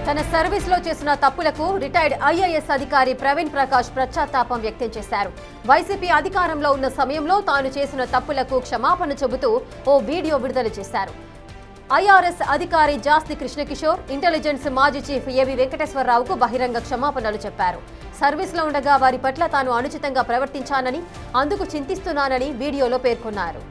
తన సర్వీస్లో చేసిన తప్పులకు రిటైర్డ్ ఐఏఎస్ అధికారి ప్రవీణ్ ప్రకాష్ పశ్చాత్తాపం వ్యక్తం చేశారు. వైసీపీ అధికారంలో ఉన్న సమయంలో తాను చేసిన తప్పులకు క్షమాపణ చెబుతూ ఓ వీడియో విడుదల చేశారు. ఐఆర్ఎస్ అధికారి జాస్తి కృష్ణకిషోర్, ఇంటెలిజెన్స్ మాజీ చీఫ్ ఏబి వెంకటేశ్వరరావుకు బహిరంగ క్షమాపణలు చెప్పారు. సర్వీస్లో ఉండగా వారి పట్ల తాను అనుచితంగా ప్రవర్తించానని, అందుకు చింతిస్తున్నానని వీడియోలో పేర్కొన్నారు.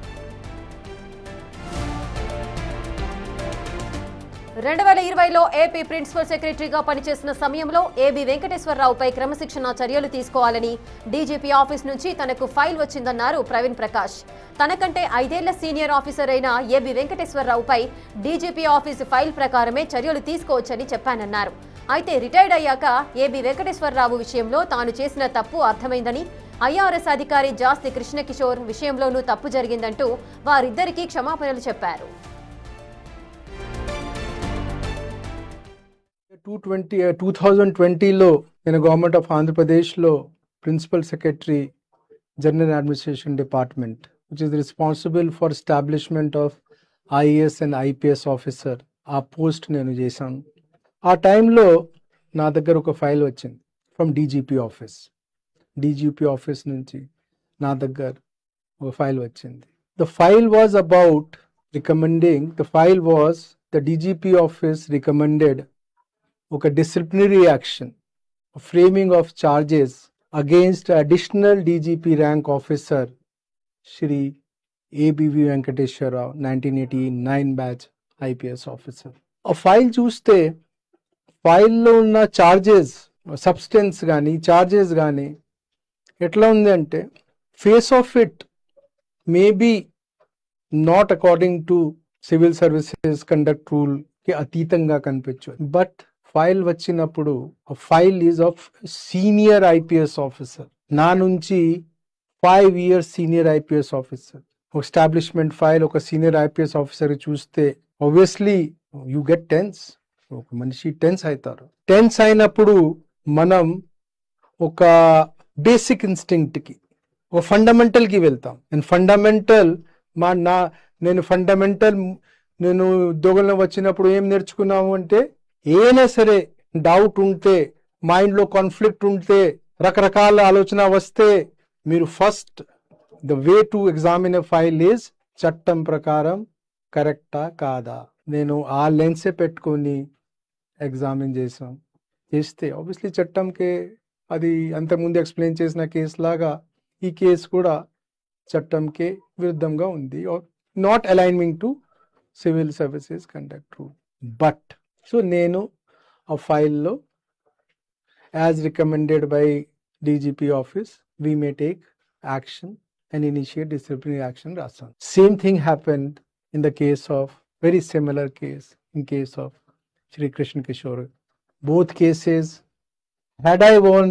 2020లో ఏపీ ప్రిన్సిపల్ సెక్రటరీగా పనిచేసిన సమయంలో ఏబి వెంకటేశ్వరరావుపై క్రమశిక్షణ చర్యలు తీసుకోవాలని డీజీపీ ఆఫీస్ నుంచి తనకు ఫైల్ వచ్చిందన్నారు ప్రవీణ్ ప్రకాష్. తనకంటే 5 ఏళ్ల సీనియర్ ఆఫీసర్ అయిన ఏబి వెంకటేశ్వరరావుపై డీజీపీ ఆఫీస్ ఫైల్ ప్రకారమే చర్యలు తీసుకోవచ్చని చెప్పానన్నారు. అయితే రిటైర్డ్ అయ్యాక ఏబి వెంకటేశ్వరరావు విషయంలో తాను చేసిన తప్పు అర్థమైందని, ఐఆర్ఎస్ అధికారి జాస్తి కృష్ణకిషోర్ విషయంలోనూ తప్పు జరిగిందంటూ వారిద్దరికీ క్షమాపణలు చెప్పారు. 2020లో నేను గవర్నమెంట్ ఆఫ్ ఆంధ్రప్రదేశ్లో principal secretary general administration department which is responsible for establishment of IAS and IPS officer ఆ పోస్ట్ నేను చేశాను. ఆ టైంలో నా దగ్గర ఒక ఫైల్ వచ్చింది ఫ్రమ్ డీజీపీ ఆఫీస్ నుంచి నా దగ్గర ఒక ఫైల్ వచ్చింది. The file was about recommending the DGP office recommended ఒక disciplinary action, a framing of charges against additional DGP rank officer Shri ABV Venkateshwar Rao, 1989 batch IPS officer. A file చూస్తే ఫైల్లో ఉన్న charges substance కానీ charges కానీ ఎట్లా ఉంది అంటే face of it maybe not according to civil services conduct రూల్కి అతీతంగా కనిపించు. బట్ ఫైల్ వచ్చినప్పుడు file is of senior IPS officer, నా నుంచి 5 years senior IPS officer. Establishment file ఒక సీనియర్ ఐపీఎస్ ఆఫీసర్ చూస్తే ఆబ్వియస్లీ యూ గెట్ టెన్స్, ఒక మనిషి టెన్స్ అవుతారు. టెన్స్ అయినప్పుడు మనం ఒక బేసిక్ ఇన్స్టింక్ట్కి ఒక ఫండమెంటల్కి వెళ్తాం. నేను ఉద్యోగంలో వచ్చినప్పుడు ఏం నేర్చుకున్నాము అంటే ఏదైనా సరే డౌట్ ఉంటే, మైండ్లో కాన్ఫ్లిక్ట్ ఉంటే, రకరకాల ఆలోచన వస్తే మీరు first the way to examine a file is చట్టం ప్రకారం కరెక్టా కాదా. నేను ఆ లెన్సే పెట్టుకొని ఎగ్జామిన్ చేస్తే ఆబ్వియస్లీ చట్టంకే అది అంతకుముందు ఎక్స్ప్లెయిన్ చేసిన కేసు లాగా ఈ కేసు కూడా చట్టంకే విరుద్ధంగా ఉంది, not aligning to civil services conduct rule. But so నేను ఆ ఫైల్లో as recommended by DGP office we may take action and initiate disciplinary action రాస్తాను. Same thing happened in the case of very similar case in case of Shri Krishna Kishore. Both cases had I worn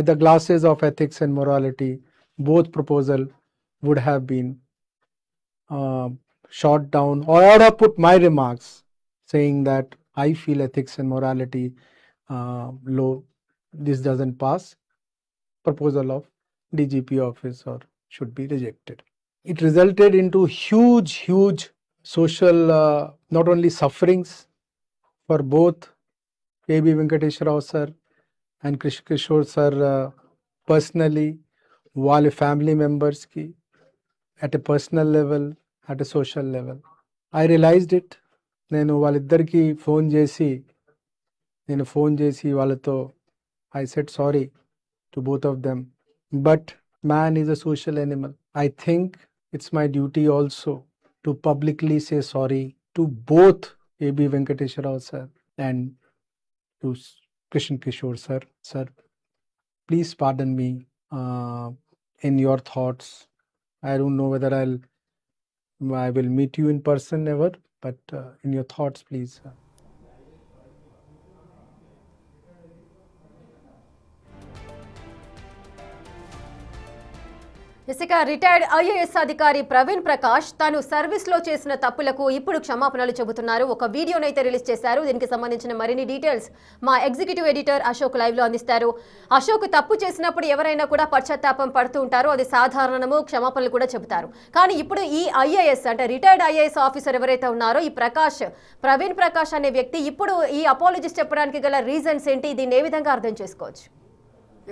the glasses of ethics and morality, both proposal would have been shot down, or I would have put my remarks saying that I feel ethics and morality low, this doesn't pass, proposal of DGP office or should be rejected. It resulted into huge social not only sufferings for both A.B. Venkateshwar Rao sir and Krishna Kishore sir personally, వాళ్ళ family మెంబర్స్కి at a personal level, at a social level. I realized it. నేను వాళ్ళిద్దరికి phone చేసి వాళ్ళతో I said sorry to both of them. But man is a social animal. I think it's my duty also to publicly say sorry to both A.B. Venkateshwar Rao sir and to Krishna Kishore sir. Sir, please pardon me in your thoughts. I don't know whether I will meet you in person ever, but in your thoughts, please. ఇసుక retired IAS అధికారి ప్రవీణ్ ప్రకాష్ తాను service లో చేసిన తప్పులకు ఇప్పుడు క్షమాపణలు చెబుతున్నారు. ఒక వీడియోనైతే రిలీజ్ చేశారు. దీనికి సంబంధించిన మరిన్ని డీటెయిల్స్ మా ఎగ్జిక్యూటివ్ ఎడిటర్ అశోక్ లైవ్ లో అందిస్తారు. అశోక్, తప్పు చేసినప్పుడు ఎవరైనా కూడా పశ్చాత్తాపం పడుతూ ఉంటారు, అది సాధారణము, క్షమాపణలు కూడా చెబుతారు. కానీ ఇప్పుడు ఈ ఐఏఎస్ అంటే రిటైర్డ్ ఐఏఎస్ ఆఫీసర్ ఎవరైతే ఉన్నారో ఈ ప్రవీణ్ ప్రకాష్ అనే వ్యక్తి ఇప్పుడు ఈ అపాలజీస్ చెప్పడానికి గల రీజన్స్ ఏంటి, దీన్ని ఏ విధంగా అర్థం చేసుకోవచ్చు?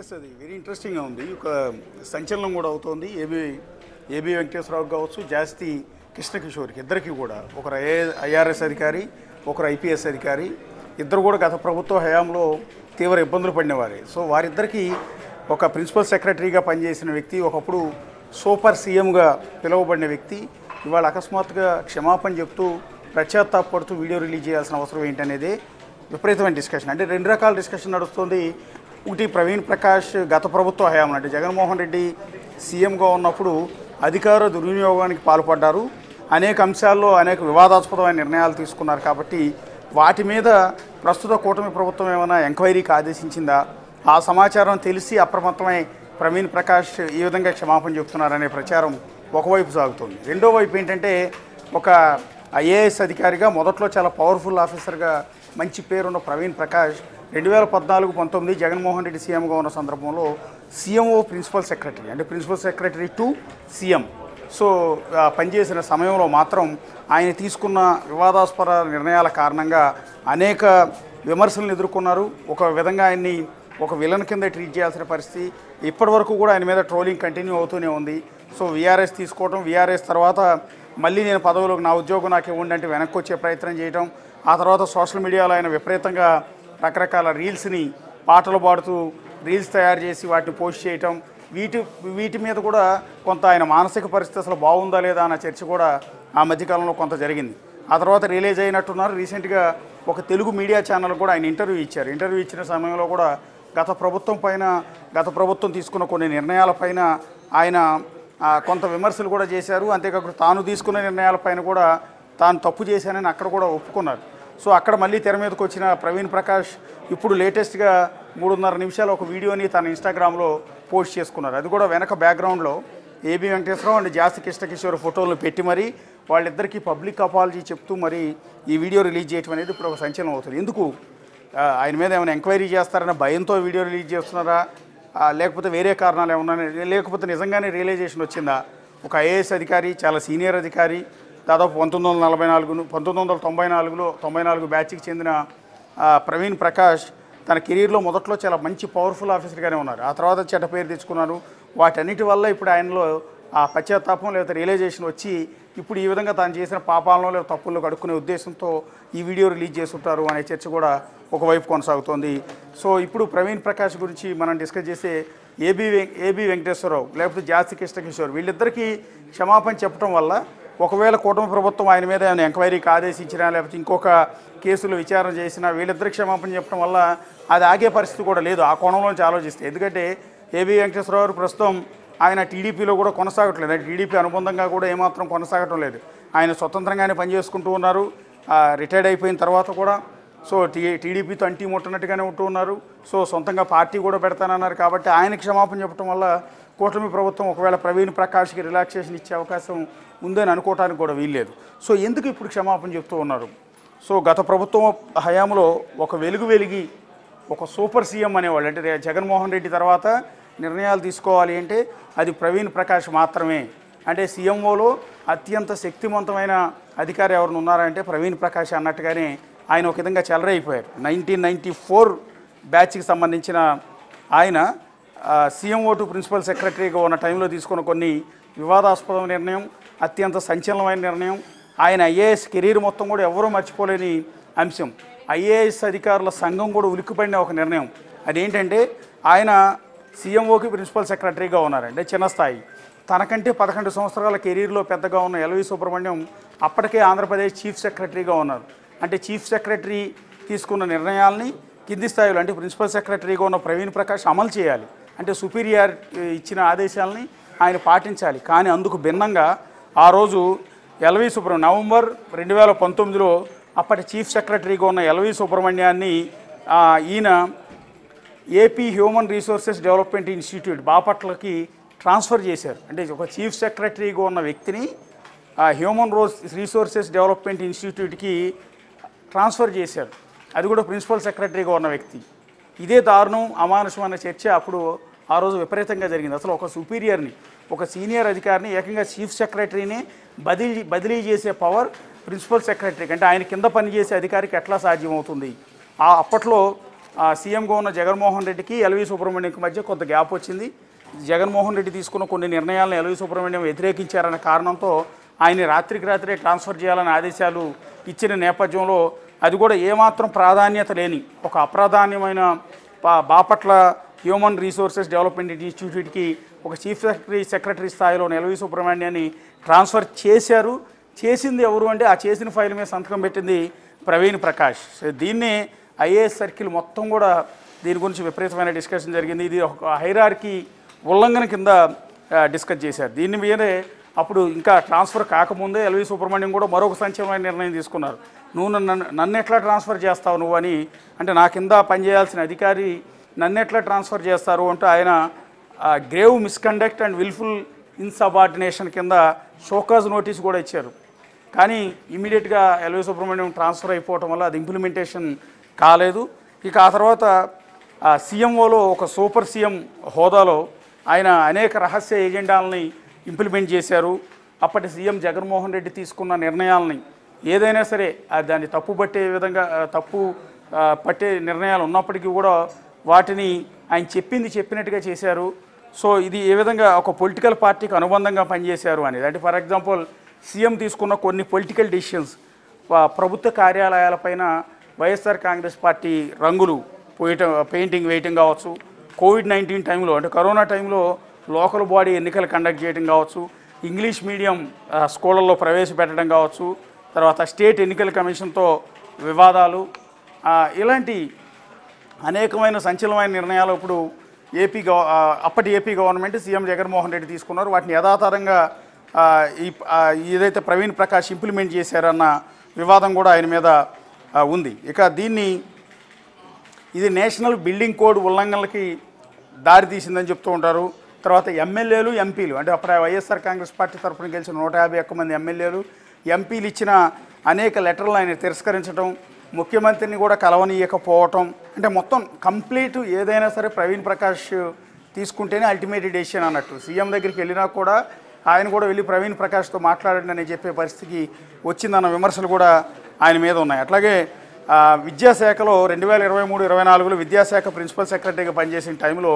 ఎస్, అది వెరీ ఇంట్రెస్టింగ్గా ఉంది. ఒక సంచలనం కూడా అవుతోంది. ఏబి వెంకటేశ్వరరావు కావచ్చు, జాస్తి కృష్ణకిషోర్కి ఇద్దరికి కూడా, ఒకరు ఐఆర్ఎస్ అధికారి, ఒకరు ఐపీఎస్ అధికారి, ఇద్దరు కూడా గత ప్రభుత్వ హయాంలో తీవ్ర ఇబ్బందులు పడినవారే. సో వారిద్దరికీ ఒక ప్రిన్సిపల్ సెక్రటరీగా పనిచేసిన వ్యక్తి, ఒకప్పుడు సూపర్ సీఎంగా పిలువబడిన వ్యక్తి ఇవాళ అకస్మాత్తుగా క్షమాపణ చెప్తూ పశ్చాత్తాపడుతూ వీడియో రిలీజ్ చేయాల్సిన అవసరం ఏంటనేది విపరీతమైన డిస్కషన్. అంటే రెండు రకాల డిస్కషన్ నడుస్తుంది. ఒకటి, ప్రవీణ్ ప్రకాష్ గత ప్రభుత్వ హయాంలో అంటే జగన్మోహన్ రెడ్డి సీఎంగా ఉన్నప్పుడు అధికార దుర్వినియోగానికి పాల్పడ్డారు, అనేక అంశాల్లో అనేక వివాదాస్పదమైన నిర్ణయాలు తీసుకున్నారు. కాబట్టి వాటి మీద ప్రస్తుత కూటమి ప్రభుత్వం ఏమైనా ఎంక్వైరీకి ఆదేశించిందా, ఆ సమాచారం తెలిసి అప్రమత్తమై ప్రవీణ్ ప్రకాష్ ఈ విధంగా క్షమాపణ చెప్తున్నారనే ప్రచారం ఒకవైపు సాగుతుంది. రెండో వైపు ఏంటంటే, ఒక ఐఏఎస్ అధికారిగా మొదట్లో చాలా పవర్ఫుల్ ఆఫీసర్గా మంచి పేరున్న ప్రవీణ్ ప్రకాష్ 2014-19 జగన్మోహన్ రెడ్డి సీఎంగా ఉన్న సందర్భంలో సీఎంఓ ప్రిన్సిపల్ సెక్రటరీ అంటే ప్రిన్సిపల్ సెక్రటరీ టు సీఎం సో పనిచేసిన సమయంలో మాత్రం ఆయన తీసుకున్న వివాదాస్పద నిర్ణయాల కారణంగా అనేక విమర్శలను ఎదుర్కొన్నారు. ఒక విధంగా ఆయన్ని ఒక విలన్ కింద ట్రీట్ చేయాల్సిన పరిస్థితి. ఇప్పటి వరకు కూడా ఆయన మీద ట్రోలింగ్ కంటిన్యూ అవుతూనే ఉంది. సో వీఆర్ఎస్ తీసుకోవడం, వీఆర్ఎస్ తర్వాత మళ్ళీ నేను పదవులకు నా ఉద్యోగం నాకు ఇవ్వండి అంటే వెనక్కి వచ్చే ప్రయత్నం చేయడం, ఆ తర్వాత సోషల్ మీడియాలో ఆయన విపరీతంగా రకరకాల రీల్స్ని పాటలు పాడుతూ రీల్స్ తయారు చేసి వాటిని పోస్ట్ చేయటం, వీటి మీద కూడా కొంత ఆయన మానసిక పరిస్థితి అసలు బాగుందా లేదా అన్న చర్చ కూడా ఆ మధ్యకాలంలో కొంత జరిగింది. ఆ తర్వాత రిలీజ్ అయినట్టున్నారు. రీసెంట్గా ఒక తెలుగు మీడియా ఛానల్ కూడా ఆయన ఇంటర్వ్యూ ఇచ్చారు. ఇంటర్వ్యూ ఇచ్చిన సమయంలో కూడా గత ప్రభుత్వం తీసుకున్న కొన్ని నిర్ణయాలపైన ఆయన కొంత విమర్శలు కూడా చేశారు. అంతేకాకుండా తాను తీసుకున్న నిర్ణయాలపైన కూడా తాను తప్పు చేశానని అక్కడ కూడా ఒప్పుకున్నారు. సో అక్కడ మళ్ళీ తెర మీదకి వచ్చిన ప్రవీణ్ ప్రకాష్ ఇప్పుడు లేటెస్ట్గా 3.5 నిమిషాలు ఒక వీడియోని తన ఇన్స్టాగ్రామ్లో పోస్ట్ చేసుకున్నారు. అది కూడా వెనక బ్యాక్గ్రౌండ్లో ఏబి వెంకటేశ్వరరావు అండ్ జాస్తి కృష్ణకిషోర్ ఫోటోలను పెట్టి మరి వాళ్ళిద్దరికీ పబ్లిక్ అపాలజీ చెప్తూ మరి ఈ వీడియో రిలీజ్ చేయడం అనేది ఇప్పుడు ఒక సంచలనం అవుతుంది. ఎందుకు ఆయన మీద ఏమైనా ఎంక్వైరీ చేస్తారన్న భయంతో వీడియో రిలీజ్ చేస్తున్నారా, లేకపోతే వేరే కారణాలు ఏమన్నా, లేకపోతే నిజంగానే రియలైజేషన్ వచ్చిందా? ఒక ఐఏఎస్ అధికారి, చాలా సీనియర్ అధికారి, దాదాపు 1994 బ్యాచ్కి చెందిన ప్రవీణ్ ప్రకాష్ తన కెరీర్లో మొదట్లో చాలా మంచి పవర్ఫుల్ ఆఫీసర్గానే ఉన్నారు. ఆ తర్వాత చెడ్డ పేరు తెచ్చుకున్నారు. వాటన్నిటి వల్ల ఇప్పుడు ఆయనలో ఆ పశ్చాత్తాపం లేదా రియలైజేషన్ వచ్చి ఇప్పుడు ఈ విధంగా తాను చేసిన పాపాలను లేదా తప్పుల్లో కడుక్కునే ఉద్దేశంతో ఈ వీడియో రిలీజ్ చేస్తుంటారు అనే చర్చ కూడా ఒకవైపు కొనసాగుతోంది. సో ఇప్పుడు ప్రవీణ్ ప్రకాష్ గురించి మనం డిస్కస్ చేసే ఏబి వెంకటేశ్వరరావు లేకపోతే జాస్తి కృష్ణకిషోర్ వీళ్ళిద్దరికీ క్షమాపణ చెప్పడం వల్ల ఒకవేళ కూటమి ప్రభుత్వం ఆయన మీద ఏమైనా ఎంక్వైరీకి ఆదేశించినా లేకపోతే ఇంకొక కేసులు విచారణ చేసినా వీళ్ళిద్దరికి క్షమాపణ చెప్పడం వల్ల అది ఆగే పరిస్థితి కూడా లేదు ఆ కోణంలోంచి ఆలోచిస్తే. ఎందుకంటే ఏబి వెంకటేశ్వరరావు ప్రస్తుతం ఆయన టీడీపీలో కూడా కొనసాగట్లేదు, టీడీపీ అనుబంధంగా కూడా ఏమాత్రం కొనసాగటం లేదు. ఆయన స్వతంత్రంగానే పనిచేసుకుంటూ ఉన్నారు. రిటైర్డ్ అయిపోయిన తర్వాత కూడా సో టీడీపీతో అంటీ ముట్టనట్టుగానే ఉంటూ ఉన్నారు. సో సొంతంగా పార్టీ కూడా పెడతానన్నారు. కాబట్టి ఆయన క్షమాపణ చెప్పడం వల్ల కూటమి ప్రభుత్వం ఒకవేళ ప్రవీణ్ ప్రకాష్కి రిలాక్సేషన్ ఇచ్చే అవకాశం ఉందని అనుకోవడానికి కూడా వీల్లేదు. సో ఎందుకు ఇప్పుడు క్షమాపణ చెప్తూ ఉన్నారు? సో గత ప్రభుత్వం హయాంలో ఒక వెలిగి ఒక సూపర్ సీఎం అనేవాళ్ళు, అంటే జగన్మోహన్ రెడ్డి తర్వాత నిర్ణయాలు తీసుకోవాలి అంటే అది ప్రవీణ్ ప్రకాష్ మాత్రమే. అంటే సీఎంఓలో అత్యంత శక్తివంతమైన అధికారి ఎవరిని ఉన్నారంటే ప్రవీణ్ ప్రకాష్ అన్నట్టుగానే ఆయన ఒక విధంగా చెలరైపోయారు. 1994 బ్యాచ్కి సంబంధించిన ఆయన సీఎంఓ టు ప్రిన్సిపల్ సెక్రటరీగా ఉన్న టైంలో తీసుకున్న కొన్ని వివాదాస్పదమైన నిర్ణయం, అత్యంత సంచలనమైన నిర్ణయం, ఆయన ఐఏఎస్ కెరీర్ మొత్తం కూడా ఎవరూ మర్చిపోలేని అంశం. ఐఏఎస్ అధికారుల సంఘం కూడా ఉలిక్కిపడిన ఒక నిర్ణయం. అదేంటంటే ఆయన సీఎంఓకి ప్రిన్సిపల్ సెక్రటరీగా ఉన్నారంటే చిన్న స్థాయి. తనకంటే 11 సంవత్సరాల కెరీర్లో పెద్దగా ఉన్న ఎల్వి సుబ్రహ్మణ్యం అప్పటికే ఆంధ్రప్రదేశ్ చీఫ్ సెక్రటరీగా ఉన్నారు. అంటే చీఫ్ సెక్రటరీ తీసుకున్న నిర్ణయాల్ని కింది స్థాయిలో అంటే ప్రిన్సిపల్ సెక్రటరీగా ఉన్న ప్రవీణ్ ప్రకాష్ అమలు చేయాలి. అంటే సుపీరియర్ ఇచ్చిన ఆదేశాలని ఆయన పాటించాలి. కానీ అందుకు భిన్నంగా ఆ రోజు ఎల్వి సుబ్రహ్మణ్యం నవంబర్ 2019లో అప్పటి చీఫ్ సెక్రటరీగా ఉన్న ఎల్వి సుబ్రహ్మణ్యాన్ని ఈయన AP human resources development institute బాపట్లకి ట్రాన్స్ఫర్ చేశారు. అంటే ఒక చీఫ్ సెక్రటరీగా ఉన్న వ్యక్తిని హ్యూమన్ రిసోర్సెస్ డెవలప్మెంట్ ఇన్స్టిట్యూట్కి ట్రాన్స్ఫర్ చేశారు. అది కూడా ప్రిన్సిపల్ సెక్రటరీగా ఉన్న వ్యక్తి. ఇదే దారుణం, అమానుషం అన్న చర్చ అప్పుడు ఆ రోజు విపరీతంగా జరిగింది. అసలు ఒక సుపీరియర్ని, ఒక సీనియర్ అధికారిని ఏకంగా చీఫ్ సెక్రటరీని బదిలీ చేసే పవర్ ప్రిన్సిపల్ సెక్రటరీకి, అంటే ఆయన కింద పనిచేసే అధికారికి ఎట్లా సాధ్యమవుతుంది? అప్పట్లో సీఎంగా ఉన్న జగన్మోహన్ రెడ్డికి ఎల్వి సుబ్రహ్మణ్యంకి మధ్య కొంత గ్యాప్ వచ్చింది. జగన్మోహన్ రెడ్డి తీసుకున్న కొన్ని నిర్ణయాలను ఎల్వి సుబ్రహ్మణ్యం వ్యతిరేకించారన్న కారణంతో ఆయన రాత్రికి రాత్రే ట్రాన్స్ఫర్ చేయాలని ఆదేశాలు ఇచ్చిన నేపథ్యంలో అది కూడా ఏమాత్రం ప్రాధాన్యత లేని ఒక అప్రాధాన్యమైన బాపట్ల హ్యూమన్ రిసోర్సెస్ డెవలప్మెంట్ ఇన్స్టిట్యూట్కి ఒక చీఫ్ సెక్రటరీ స్థాయిలో ఎల్వి సుబ్రహ్మణ్యాన్ని ట్రాన్స్ఫర్ చేశారు. చేసింది ఎవరు అంటే ఆ చేసిన ఫైల్ మీద సంతకం పెట్టింది ప్రవీణ్ ప్రకాష్. దీన్నే ఐఏఎస్ సర్కిల్ మొత్తం కూడా దీని గురించి విపరీతమైన డిస్కషన్ జరిగింది. ఇది ఒక హైరార్కీ ఉల్లంఘన కింద డిస్కస్ చేశారు. దీని మీదే అప్పుడు ఇంకా ట్రాన్స్ఫర్ కాకముందే ఎల్వి సుబ్రహ్మణ్యం కూడా మరొక సంచలనమైన నిర్ణయం తీసుకున్నారు. నువ్వు నన్ను ఎట్లా ట్రాన్స్ఫర్ చేస్తావు నువ్వు అని, అంటే నా కింద పనిచేయాల్సిన అధికారి నన్ను ఎట్లా ట్రాన్స్ఫర్ చేస్తారు అంటే ఆయన grave misconduct and wilful insubordination కింద షోకాజ్ నోటీస్ కూడా ఇచ్చారు. కానీ ఇమీడియట్గా ఎల్వి సుబ్రహ్మణ్యం ట్రాన్స్ఫర్ అయిపోవటం వల్ల అది ఇంప్లిమెంటేషన్ కాలేదు. ఇక ఆ తర్వాత సీఎంఓలో ఒక సూపర్ సీఎం హోదాలో ఆయన అనేక రహస్య ఎజెండాలని ఇంప్లిమెంట్ చేశారు. అప్పటి సీఎం జగన్మోహన్ రెడ్డి తీసుకున్న నిర్ణయాలని ఏదైనా సరే దాన్ని తప్పు పట్టే నిర్ణయాలు ఉన్నప్పటికీ కూడా వాటిని ఆయన చెప్పినట్టుగా చేశారు. సో ఇది ఏ విధంగా ఒక పొలిటికల్ పార్టీకి అనుబంధంగా పనిచేశారు అనేది. అంటే ఫర్ ఎగ్జాంపుల్ సీఎం తీసుకున్న కొన్ని పొలిటికల్ డెసిషన్స్, ప్రభుత్వ కార్యాలయాలపైన వైఎస్ఆర్ కాంగ్రెస్ పార్టీ రంగులు పెయింటింగ్ వేయటం కావచ్చు, కోవిడ్-19 టైంలో అంటే కరోనా టైంలో లోకల్ బాడీ ఎన్నికలు కండక్ట్ చేయడం కావచ్చు, ఇంగ్లీష్ మీడియం స్కూళ్ళల్లో ప్రవేశపెట్టడం కావచ్చు, తర్వాత స్టేట్ ఎన్నికల కమిషన్తో వివాదాలు, ఇలాంటి అనేకమైన సంచలనమైన నిర్ణయాలు ఇప్పుడు అప్పటి AP government CM Jaganmohan Reddy తీసుకున్నారు. వాటిని యథాతథంగా ఏదైతే ప్రవీణ్ ప్రకాష్ ఇంప్లిమెంట్ చేశారన్న వివాదం కూడా ఆయన మీద ఉంది. ఇక ఇది నేషనల్ బిల్డింగ్ కోడ్ ఉల్లంఘనలకి దారితీసిందని చెప్తూ ఉంటారు. తర్వాత ఎమ్మెల్యేలు, ఎంపీలు, అంటే అప్పుడు వైఎస్ఆర్ కాంగ్రెస్ పార్టీ తరఫున గెలిచిన 151 మంది ఎమ్మెల్యేలు, ఎంపీలు ఇచ్చిన అనేక లెటర్లు ఆయన తిరస్కరించడం, ముఖ్యమంత్రిని కూడా కలవనీయకపోవటం, అంటే మొత్తం కంప్లీట్ ఏదైనా సరే ప్రవీణ్ ప్రకాష్ తీసుకుంటేనే అల్టిమేట్ డెసిషన్ అన్నట్టు. సీఎం దగ్గరికి వెళ్ళినా కూడా ఆయన కూడా వెళ్ళి ప్రవీణ్ ప్రకాష్తో మాట్లాడండి అని చెప్పే పరిస్థితికి వచ్చిందన్న విమర్శలు కూడా ఆయన మీద ఉన్నాయి. అట్లాగే విద్యాశాఖలో 2023-24లో విద్యాశాఖ ప్రిన్సిపల్ సెక్రటరీగా పనిచేసిన టైంలో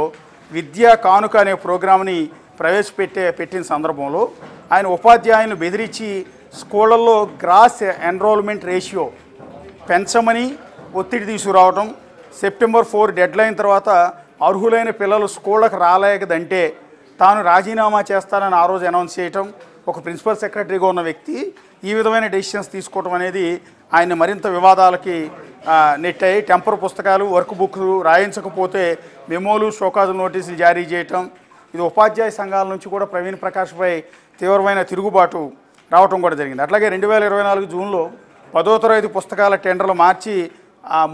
విద్యా కానుక అనే ప్రోగ్రామ్ని పెట్టిన సందర్భంలో ఆయన ఉపాధ్యాయులను బెదిరించి స్కూళ్ళల్లో గ్రాస్ ఎన్రోల్మెంట్ రేషియో పెంచమని ఒత్తిడి తీసుకురావడం, సెప్టెంబర్ 4 డెడ్లైన్ తర్వాత అర్హులైన పిల్లలు స్కూళ్ళకు రాలేదంటే తాను రాజీనామా చేస్తానని ఆ రోజు అనౌన్స్ చేయటం, ఒక ప్రిన్సిపల్ సెక్రటరీగా ఉన్న వ్యక్తి ఈ విధమైన డెసిషన్స్ తీసుకోవడం అనేది ఆయన మరింత వివాదాలకి నెట్టాయి. టెంపర్ పుస్తకాలు, వర్క్ బుక్లు రాయించకపోతే మెమోలు, షోకాజు నోటీసులు జారీ చేయటం, ఇది ఉపాధ్యాయ సంఘాల నుంచి కూడా ప్రవీణ్ ప్రకాష్పై తీవ్రమైన తిరుగుబాటు రావటం కూడా జరిగింది. అట్లాగే 2024 జూన్లో 10వ తరగతి పుస్తకాల టెండర్లు మార్చి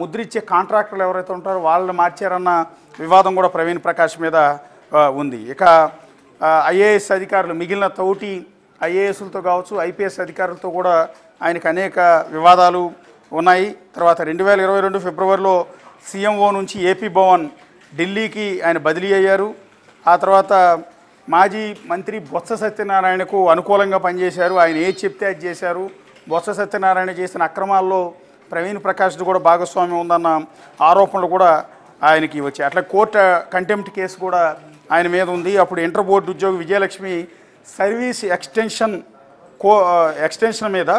ముద్రిచ్చే కాంట్రాక్టర్లు ఎవరైతే ఉంటారో వాళ్ళని మార్చారన్న వివాదం కూడా ప్రవీణ్ ప్రకాష్ మీద ఉంది. ఇక ఐఏఎస్ అధికారులు, మిగిలిన తోటి ఐఏఎస్లతో కావచ్చు, ఐపీఎస్ అధికారులతో కూడా ఆయనకు అనేక వివాదాలు ఉన్నాయి. తర్వాత 2022 ఫిబ్రవరిలో సీఎంఓ నుంచి ఏపీ భవన్ ఢిల్లీకి ఆయన బదిలీ అయ్యారు. ఆ తర్వాత మాజీ మంత్రి బొత్స సత్యనారాయణకు అనుకూలంగా పనిచేశారు. ఆయన ఏది చెప్తే అది చేశారు. బొత్స సత్యనారాయణ చేసిన అక్రమాల్లో ప్రవీణ్ ప్రకాష్ది కూడా భాగస్వామ్యం ఉందన్న ఆరోపణలు కూడా ఆయనకి వచ్చాయి. అట్లా కోర్టు కంటెంప్ట్ కేసు కూడా ఆయన మీద ఉంది. అప్పుడు ఇంటర్ బోర్డు ఉద్యోగి విజయలక్ష్మి సర్వీస్ ఎక్స్టెన్షన్ మీద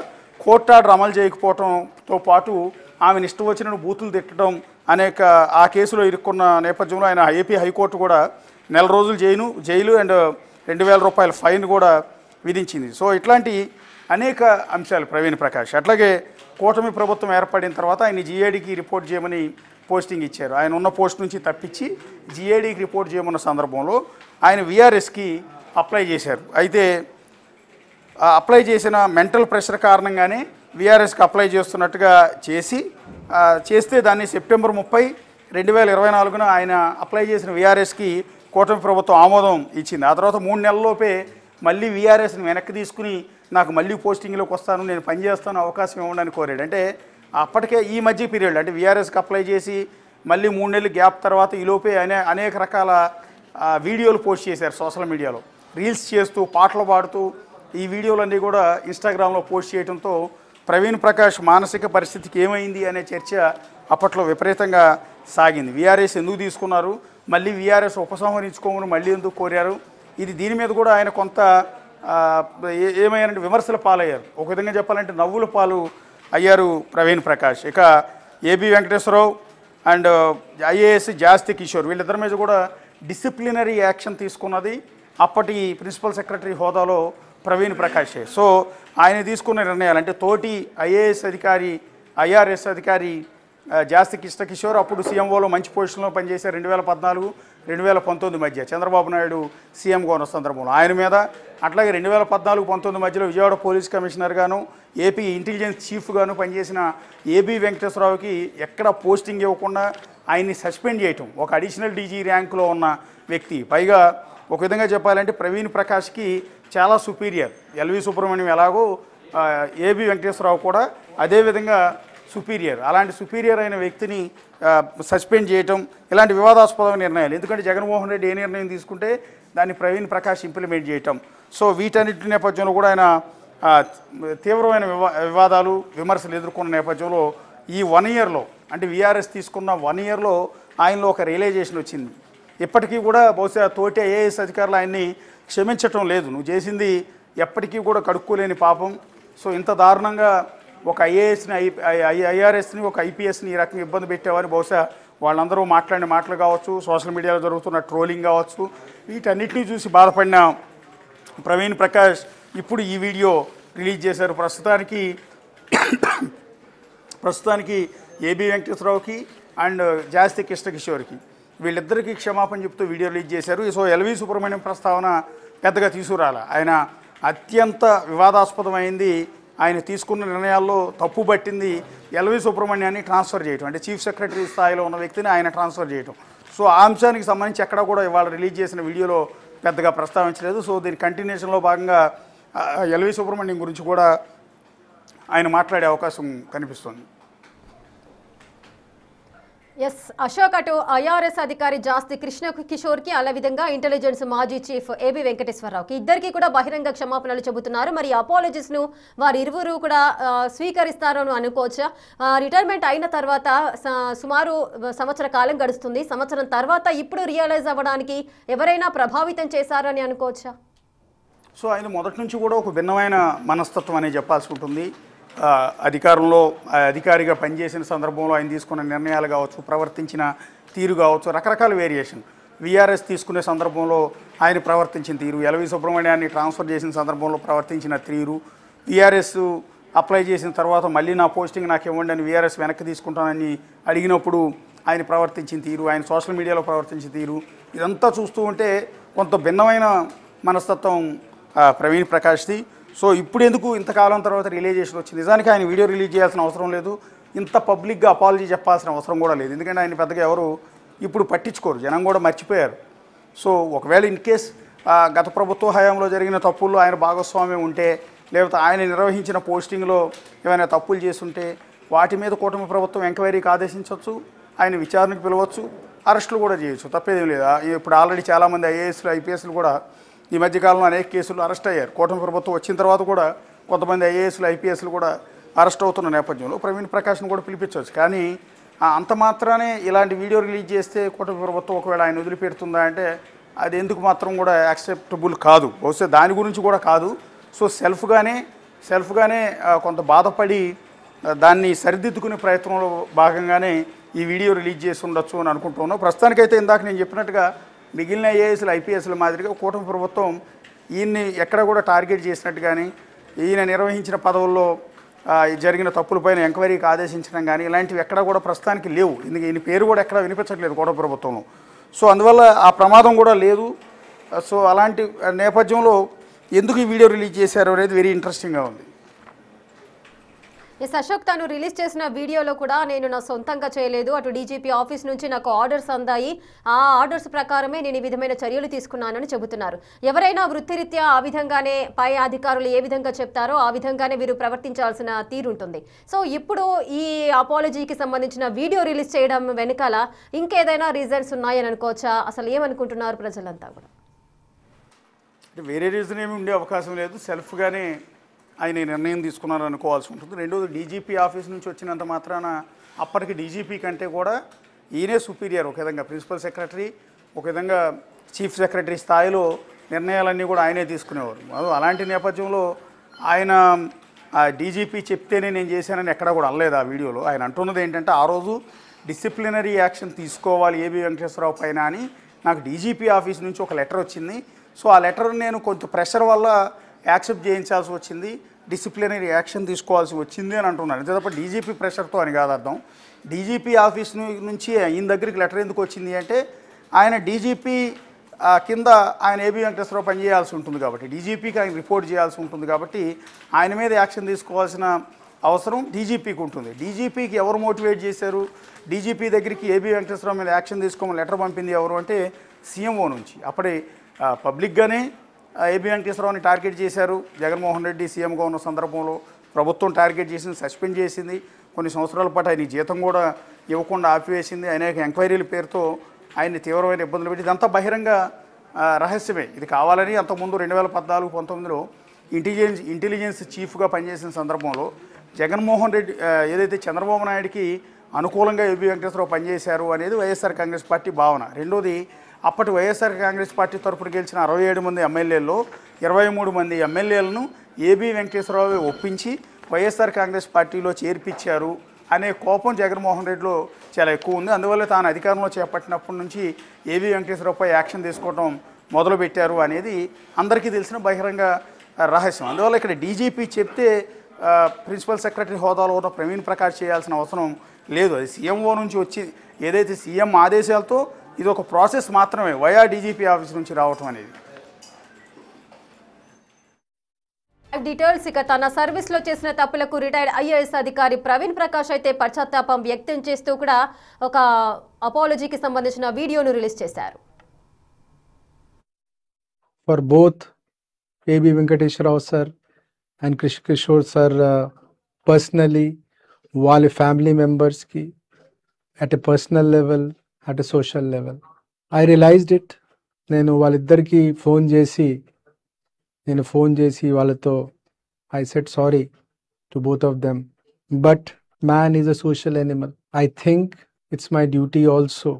కోర్టు ఆర్డర్ అమలు చేయకపోవడంతో పాటు ఆమెను ఇష్టం వచ్చిన బూతులు తిట్టడం అనేక ఆ కేసులో ఇరుక్కున్న నేపథ్యంలో ఆయన ఏపీ హైకోర్టు కూడా 1 నెల రోజులు జైలు అండ్ 2,000 రూపాయల ఫైన్ కూడా విధించింది. సో ఇట్లాంటి అనేక అంశాలు ప్రవీణ్ ప్రకాష్. అట్లాగే కూటమి ప్రభుత్వం ఏర్పడిన తర్వాత ఆయన జీఏడీకి రిపోర్ట్ చేయమని పోస్టింగ్ ఇచ్చారు. ఆయన ఉన్న పోస్ట్ నుంచి తప్పించి జీఏడీకి రిపోర్ట్ చేయమన్న సందర్భంలో ఆయన వీఆర్ఎస్కి అప్లై చేశారు. అయితే అప్లై చేసిన మెంటల్ ప్రెషర్ కారణంగానే వీఆర్ఎస్కి అప్లై చేస్తున్నట్టుగా చేస్తే దాన్ని సెప్టెంబర్ 30, 2024 ఆయన అప్లై చేసిన వీఆర్ఎస్కి కూటమి ప్రభుత్వం ఆమోదం ఇచ్చింది. ఆ తర్వాత 3 నెలల్లోపే మళ్ళీ వీఆర్ఎస్ని వెనక్కి తీసుకుని నాకు మళ్ళీ పోస్టింగ్లోకి వస్తాను, నేను పనిచేస్తాను, అవకాశం ఇవ్వండి అని కోరాడు. అంటే అప్పటికే ఈ మధ్య పీరియడ్ అంటే వీఆర్ఎస్కి అప్లై చేసి మళ్ళీ 3 నెలలు గ్యాప్ తర్వాత ఈలోపే అనేక రకాల వీడియోలు పోస్ట్ చేశారు సోషల్ మీడియాలో, రీల్స్ చేస్తూ పాటలు పాడుతూ ఈ వీడియోలన్నీ కూడా ఇన్స్టాగ్రామ్లో పోస్ట్ చేయడంతో ప్రవీణ్ ప్రకాష్ మానసిక పరిస్థితికి ఏమైంది అనే చర్చ అప్పట్లో విపరీతంగా సాగింది. వీఆర్ఎస్ ఎందుకు తీసుకున్నారు, మళ్ళీ వీఆర్ఎస్ ఉపసంహరించుకోమని మళ్ళీ ఎందుకు కోరారు, దీని మీద కూడా ఆయన కొంత ఏమయ్యారంటే విమర్శల పాలయ్యారు. ఒక విధంగా చెప్పాలంటే నవ్వుల పాలు అయ్యారు ప్రవీణ్ ప్రకాష్. ఇక ఏబి వెంకటేశ్వరరావు అండ్ ఐఏఎస్ జాస్తి కిషోర్ వీళ్ళిద్దరి మీద కూడా డిసిప్లినరీ యాక్షన్ తీసుకున్నది అప్పటి ప్రిన్సిపల్ సెక్రటరీ హోదాలో ప్రవీణ్ ప్రకాషే. సో ఆయన తీసుకున్న నిర్ణయాలు అంటే తోటి ఐఏఎస్ అధికారి ఐఆర్ఎస్ అధికారి జాస్తి కిషోర్ అప్పుడు సీఎంఓలో మంచి పొజిషన్లో పనిచేశారు 2014-2019 మధ్య చంద్రబాబు నాయుడు సీఎంగా ఉన్న సందర్భంలో ఆయన మీద, అట్లాగే 2014-19 మధ్యలో విజయవాడ పోలీస్ కమిషనర్గాను ఏపీ ఇంటెలిజెన్స్ చీఫ్గాను పనిచేసిన ఏబి వెంకటేశ్వరరావుకి ఎక్కడ పోస్టింగ్ ఇవ్వకుండా ఆయన్ని సస్పెండ్ చేయటం, ఒక అడిషనల్ డీజీ ర్యాంకులో ఉన్న వ్యక్తి, పైగా ఒక విధంగా చెప్పాలంటే ప్రవీణ్ ప్రకాష్కి చాలా సుపీరియర్. ఎల్వి సుబ్రహ్మణ్యం ఎలాగో ఏబి వెంకటేశ్వరరావు కూడా అదేవిధంగా సుపీరియర్. అలాంటి సుపీరియర్ అయిన వ్యక్తిని సస్పెండ్ చేయటం ఇలాంటి వివాదాస్పదమైన నిర్ణయాలు. ఎందుకంటే జగన్మోహన్ రెడ్డి ఏ నిర్ణయం తీసుకుంటే దాన్ని ప్రవీణ్ ప్రకాష్ ఇంప్లిమెంట్ చేయటం. సో వీటన్నిటి నేపథ్యంలో కూడా ఆయన తీవ్రమైన వివాదాలు విమర్శలు ఎదుర్కొన్న నేపథ్యంలో ఈ 1 ఇయర్లో అంటే వీఆర్ఎస్ తీసుకున్న 1 ఇయర్లో ఆయనలో ఒక రియలైజేషన్ వచ్చింది. ఇప్పటికీ కూడా బహుశా తోటి ఐఏఎస్ అధికారులు ఆయన్ని క్షమించటం లేదు, నువ్వు చేసింది ఎప్పటికీ కూడా కడుక్కోలేని పాపం, సో ఇంత దారుణంగా ఒక ఐఏఎస్ని ఐఆర్ఎస్ని ఒక ఐపీఎస్ని ఈ రకంగా ఇబ్బంది పెట్టేవారు. బహుశా వాళ్ళందరూ మాట్లాడిన మాటలు కావచ్చు, సోషల్ మీడియాలో జరుగుతున్న ట్రోలింగ్ కావచ్చు, వీటన్నిటినీ చూసి బాధపడిన ప్రవీణ్ ప్రకాష్ ఇప్పుడు ఈ వీడియో రిలీజ్ చేశారు. ప్రస్తుతానికి ఏబి వెంకటేశ్వరరావుకి అండ్ జాస్తి కిషోర్కి వీళ్ళిద్దరికీ క్షమాపణ చెప్తూ వీడియో రిలీజ్ చేశారు. సో ఎల్వి సుబ్రహ్మణ్యం ప్రస్తావన పెద్దగా తీసుకురాల, ఆయన అత్యంత వివాదాస్పదమైంది ఆయన తీసుకున్న నిర్ణయాల్లో తప్పు పట్టింది ఎల్వి సుబ్రహ్మణ్యాన్ని ట్రాన్స్ఫర్ చేయడం, అంటే చీఫ్ సెక్రటరీ స్థాయిలో ఉన్న వ్యక్తిని ఆయన ట్రాన్స్ఫర్ చేయడం. సో ఆ అంశానికి సంబంధించి ఎక్కడ కూడా ఇవాళ రిలీజ్ చేసిన వీడియోలో పెద్దగా ప్రస్తావించలేదు. సో దీని కంటిన్యూషన్లో భాగంగా ఎల్వి సుబ్రహ్మణ్యం గురించి కూడా ఆయన మాట్లాడే అవకాశం కనిపిస్తుంది. ఎస్ అశోక్, అటు ఐఆర్ఎస్ అధికారి జాస్తి కిషోర్కి అదేవిధంగా ఇంటెలిజెన్స్ మాజీ చీఫ్ ఏబి వెంకటేశ్వరరావుకి ఇద్దరికి కూడా బహిరంగ క్షమాపణలు చెబుతున్నారు. మరి అపాలజీస్ను వారు ఇరువురు కూడా స్వీకరిస్తారని అనుకోవచ్చా? రిటైర్మెంట్ అయిన తర్వాత సుమారు సంవత్సర కాలం గడుస్తుంది, సంవత్సరం తర్వాత ఇప్పుడు రియలైజ్ అవ్వడానికి ఎవరైనా ప్రభావితం చేశారని అనుకోవచ్చా? సో ఆయన మొదటి నుంచి కూడా ఒక భిన్నమైన మనస్తత్వం అనేది చెప్పాల్సి ఉంటుంది. అధికారంలో అధికారిగా పనిచేసిన సందర్భంలో ఆయన తీసుకున్న నిర్ణయాలు కావచ్చు, ప్రవర్తించిన తీరు కావచ్చు, రకరకాల వేరియేషన్. వీఆర్ఎస్ తీసుకునే సందర్భంలో ఆయన ప్రవర్తించిన తీరు, ఎల్వి సుబ్రహ్మణ్యాన్ని ట్రాన్స్ఫర్ చేసిన సందర్భంలో ప్రవర్తించిన తీరు, వీఆర్ఎస్ అప్లై చేసిన తర్వాత మళ్ళీ నా పోస్టింగ్ నాకు ఇవ్వండి అని వీఆర్ఎస్ వెనక్కి తీసుకుంటానని అడిగినప్పుడు ఆయన ప్రవర్తించిన తీరు, ఆయన సోషల్ మీడియాలో ప్రవర్తించిన తీరు, ఇదంతా చూస్తూ ఉంటే కొంత భిన్నమైన మనస్తత్వం ప్రవీణ్ ప్రకాష్ది. సో ఇప్పుడు ఎందుకు ఇంతకాలం తర్వాత రిలీజేషన్ వచ్చింది? నిజానికి ఆయన వీడియో రిలీజ్ చేయాల్సిన అవసరం లేదు, ఇంత పబ్లిక్గా అపాలజీ చెప్పాల్సిన అవసరం కూడా లేదు. ఎందుకంటే ఆయన పెద్దగా ఎవరు ఇప్పుడు పట్టించుకోరు, జనం కూడా మర్చిపోయారు. సో ఒకవేళ ఇన్ కేస్ గత ప్రభుత్వ హయాంలో జరిగిన తప్పుల్లో ఆయన భాగస్వామ్యం ఉంటే, లేకపోతే ఆయన నిర్వహించిన పోస్టింగ్లో ఏమైనా తప్పులు చేస్తుంటే వాటి మీద కూటమి ప్రభుత్వం ఎంక్వైరీకి ఆదేశించవచ్చు, ఆయన విచారణకు పిలవచ్చు, అరెస్టులు కూడా చేయొచ్చు, తప్పేదేం లేదు. ఇప్పుడు ఆల్రెడీ చాలామంది ఐఏఎస్లు ఐపీఎస్లు కూడా ఈ మధ్యకాలంలో అనేక కేసులు అరెస్ట్ అయ్యారు. కూటమి ప్రభుత్వం వచ్చిన తర్వాత కూడా కొంతమంది ఐఏఎస్లు ఐపీఎస్లు కూడా అరెస్ట్ అవుతున్న నేపథ్యంలో ప్రవీణ్ ప్రకాష్ను కూడా పిలిపించవచ్చు. కానీ అంత మాత్రానే ఇలాంటి వీడియో రిలీజ్ చేస్తే కూటమి ప్రభుత్వం ఒకవేళ ఆయన వదిలిపెడుతుందా అంటే అది ఎందుకు మాత్రం కూడా యాక్సెప్టబుల్ కాదు. బహుశా దాని గురించి కూడా కాదు. సో సెల్ఫ్గానే కొంత బాధపడి దాన్ని సరిదిద్దుకునే ప్రయత్నంలో భాగంగానే ఈ వీడియో రిలీజ్ చేసి ఉండొచ్చు అని అనుకుంటున్నాను. ప్రస్తుతానికైతే ఇందాక నేను చెప్పినట్టుగా మిగిలిన ఐఏఎస్లు ఐపీఎస్ల మాదిరిగా కూటమి ప్రభుత్వం ఈయన్ని ఎక్కడ కూడా టార్గెట్ చేసినట్టు కానీ, ఈయన నిర్వహించిన పదవుల్లో జరిగిన తప్పులపైన ఎంక్వైరీకి ఆదేశించడం కానీ ఇలాంటివి ఎక్కడ కూడా ప్రస్తుతానికి లేవు. ఎందుకు ఈయన పేరు కూడా ఎక్కడ వినిపించట్లేదు కూటమి ప్రభుత్వంలో. సో అందువల్ల ఆ ప్రమాదం కూడా లేదు. సో అలాంటి నేపథ్యంలో ఎందుకు ఈ వీడియో రిలీజ్ చేశారు అనేది వెరీ ఇంట్రెస్టింగ్గా ఉంది. ఎస్ అశోక్ తాను రిలీజ్ చేసిన వీడియోలో కూడా నేను నా సొంతంగా చేయలేదు, అటు డీజీపీ ఆఫీస్ నుంచి నాకు ఆర్డర్స్ అందాయి, ఆ ఆర్డర్స్ ప్రకారమే నేను ఈ విధమైన చర్యలు తీసుకున్నానని చెబుతున్నారు. ఎవరైనా వృత్తిరీత్యా ఆ విధంగానే పై అధికారులు ఏ విధంగా చెప్తారో ఆ విధంగానే వీరు ప్రవర్తించాల్సిన తీరు ఉంటుంది. సో ఇప్పుడు ఈ అపాలజీకి సంబంధించిన వీడియో రిలీజ్ చేయడం వెనకాల ఇంకేదైనా రీజన్స్ ఉన్నాయని అనుకోవచ్చా? అసలు ఏమనుకుంటున్నారు ప్రజలంతా కూడా? అంటే వేరే రీజన్ ఏమి ఉండే అవకాశం లేదు, సెల్ఫ్గానే ఆయన నిర్ణయం తీసుకున్నారు అనుకోవాల్సి ఉంటుంది. రెండోది డీజీపీ ఆఫీస్ నుంచి వచ్చినంత మాత్రాన అప్పటికి డీజీపీ కంటే కూడా ఈయనే సుపీరియర్, ఒక విధంగా ప్రిన్సిపల్ సెక్రటరీ, ఒక విధంగా చీఫ్ సెక్రటరీ స్థాయిలో నిర్ణయాలన్నీ కూడా ఆయనే తీసుకునేవారు. అలాంటి నేపథ్యంలో ఆయన డీజీపీ చెప్తేనే నేను చేశానని ఎక్కడా కూడా అనలేదు ఆ వీడియోలో. ఆయన అంటున్నది ఏంటంటే ఆ రోజు డిసిప్లినరీ యాక్షన్ తీసుకోవాలి ఏబీ వెంకటేశ్వరరావు పైన అని నాకు డీజీపీ ఆఫీస్ నుంచి ఒక లెటర్ వచ్చింది. సో ఆ లెటర్ నేను కొంచెం ప్రెషర్ వల్ల యాక్సెప్ట్ చేయించాల్సి వచ్చింది, డిసిప్లినరీ యాక్షన్ తీసుకోవాల్సి వచ్చింది అని అంటున్నారు. అంతే తప్ప డీజీపీ ప్రెషర్తో అని కాదు అర్థం. డీజీపీ ఆఫీస్ నుంచి ఈయన దగ్గరికి లెటర్ ఎందుకు వచ్చింది అంటే ఆయన డీజీపీ కింద ఆయన ఏబీ వెంకటేశ్వరరావు పనిచేయాల్సి ఉంటుంది కాబట్టి, డీజీపీకి ఆయన రిపోర్ట్ చేయాల్సి ఉంటుంది కాబట్టి ఆయన మీద యాక్షన్ తీసుకోవాల్సిన అవసరం డీజీపీకి ఉంటుంది. డీజీపీకి ఎవరు మోటివేట్ చేశారు, డీజీపీ దగ్గరికి ఏబీ వెంకటేశ్వరరావు మీద యాక్షన్ తీసుకోమని లెటర్ పంపింది ఎవరు అంటే సీఎంఓ నుంచి. అప్పుడే పబ్లిక్గానే ఏబీ వెంకటేశ్వరరావుని టార్గెట్ చేశారు. జగన్మోహన్ రెడ్డి సీఎంగా ఉన్న సందర్భంలో ప్రభుత్వం టార్గెట్ చేసింది, సస్పెండ్ చేసింది, కొన్ని సంవత్సరాల పాటు ఆయన జీతం కూడా ఇవ్వకుండా ఆపివేసింది, అనేక ఎంక్వైరీల పేరుతో ఆయన్ని తీవ్రమైన ఇబ్బందులు పెట్టి, ఇదంతా బహిరంగ రహస్యమే. ఇది కావాలని అంతకుముందు 2014-19లో ఇంటెలిజెన్స్ చీఫ్గా పనిచేసిన సందర్భంలో జగన్మోహన్ రెడ్డి ఏదైతే చంద్రబాబు నాయుడికి అనుకూలంగా ఏబీ వెంకటేశ్వరరావు పనిచేశారు అనేది వైఎస్ఆర్ కాంగ్రెస్ పార్టీ భావన. రెండోది అప్పటి వైఎస్ఆర్ కాంగ్రెస్ పార్టీ తరఫున గెలిచిన 67 మంది ఎమ్మెల్యేల్లో 23 మంది ఎమ్మెల్యేలను ఏబీ వెంకటేశ్వరరావు ఒప్పించి వైఎస్ఆర్ కాంగ్రెస్ పార్టీలో చేర్పించారు అనే కోపం జగన్మోహన్ రెడ్డిలో చాలా ఎక్కువ ఉంది. అందువల్ల తాను అధికారంలో చేపట్టినప్పటి నుంచి ఏబీ వెంకటేశ్వరరావుపై యాక్షన్ తీసుకోవడం మొదలుపెట్టారు అనేది అందరికీ తెలిసిన బహిరంగ రహస్యం. అందువల్ల ఇక్కడ డీజీపీ చెప్తే ప్రిన్సిపల్ సెక్రటరీ హోదాలో ఉన్న ప్రవీణ్ ప్రకాష్ చేయాల్సిన అవసరం లేదు. అది సీఎంఓ నుంచి వచ్చి ఏదైతే సీఎం ఆదేశాలతో ఇది ఒక ప్రాసెస్ మాత్రమే వయా డీజీపీ ఆఫీస్ నుంచి రావటం అనేది. డీటెయిల్స్ ఇక తన సర్వీస్ లో చేసిన తప్పులకు రిటైర్డ్ ఐఏఎస్ అధికారి ప్రవీణ్ ప్రకాష్ అయితే పశ్చాత్తాపం వ్యక్తం చేస్తూ కూడా ఒక అపాలజీకి సంబంధించిన వీడియోను రిలీజ్ చేశారు. For both AB Venkateswararao sir and Krishna Kishore sir personally వాళ్ళ ఫ్యామిలీ మెంబర్స్కి at a personal level, at a social level I realised it. నేను వాళ్ళిద్దరికీ ఫోన్ చేసి వాళ్ళతో I said sorry to both of them. But man is a social Animal. I think it's my duty also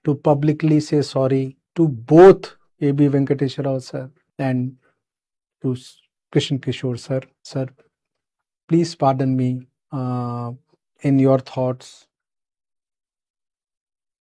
to publicly say sorry to both AB Venkateswararao sir and to Krishna Kishore sir. Sir, please pardon me in your thoughts.